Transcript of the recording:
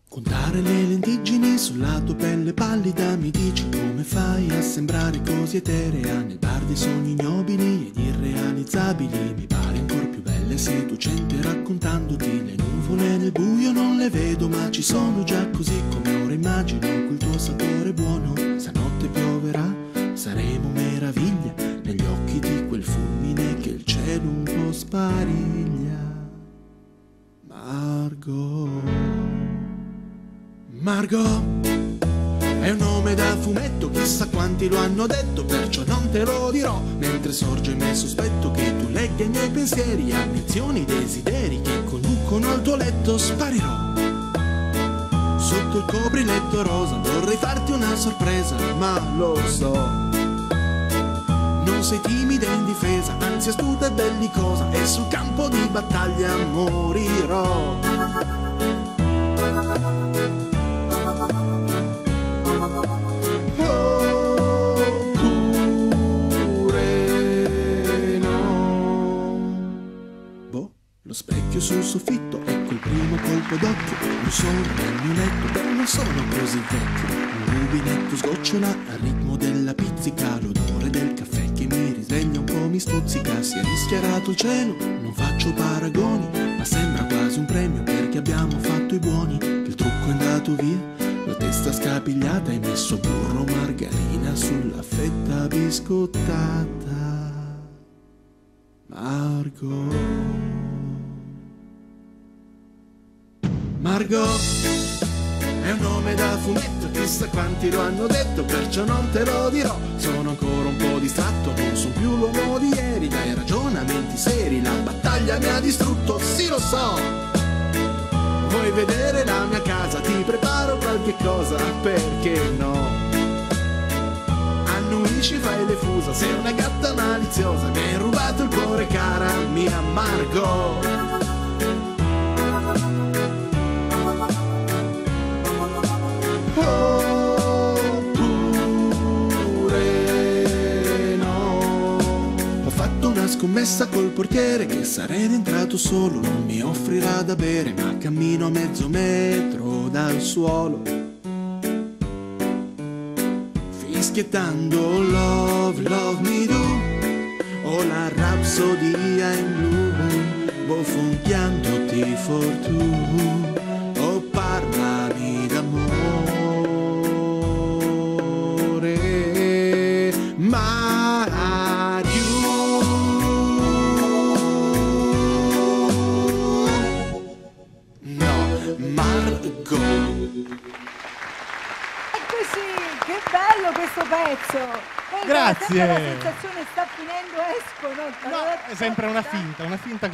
Contare le lentiggini sulla tua pelle pallida, mi dici come fai a sembrare così eterea nel bar dei sogni ignobili ed irrealizzabili. Mi pare ancora più bella e seducente raccontandoti le nuvole nel buio, non le vedo ma ci sono già così come ora immagino quel tuo sapore buono. Stanotte pioverà, saremo meraviglia negli occhi di quel fulmine che il cielo un po' spariglia. Margot è un nome da fumetto, chissà quanti lo hanno detto, perciò non te lo dirò, mentre sorge il mio sospetto che tu legga i miei pensieri, ambizioni, desideri che conducono al tuo letto. Sparirò sotto il copriletto rosa, vorrei farti una sorpresa, ma lo so, non sei timida e indifesa, anzi astuta e bellicosa, e sul campo di battaglia morirò. Lo specchio sul soffitto, ecco il primo colpo d'occhio. Non sono nel mio letto, però non sono così vecchio. Un rubinetto sgocciola al ritmo della pizzica, l'odore del caffè che mi risveglia un po' mi stuzzica. Si è rischiarato il cielo, non faccio paragoni, ma sembra quasi un premio perché abbiamo fatto i buoni. Il trucco è andato via, la testa scapigliata, hai messo burro, margarina sulla fetta biscottata. Margot è un nome da fumetto, chissà quanti lo hanno detto, perciò non te lo dirò. Sono ancora un po' distratto, non sono più l'uomo di ieri, dai ragionamenti seri, la battaglia mi ha distrutto, sì lo so. Vuoi vedere la mia casa? Ti preparo qualche cosa, perché no? Annuisci, fai le fusa, sei una gatta maliziosa, mi hai rubato il cuore cara mia Margot. Scommessa col portiere che sarei rientrato solo, non mi offrirà da bere, ma cammino a mezzo metro dal suolo, fischiettando love, love me do, o la rapsodia in blu, bofonchiandoti for tu, o parlami d'amore, ma che bello questo pezzo! Grazie! La sensazione sta finendo, esco, no? No, è sempre una finta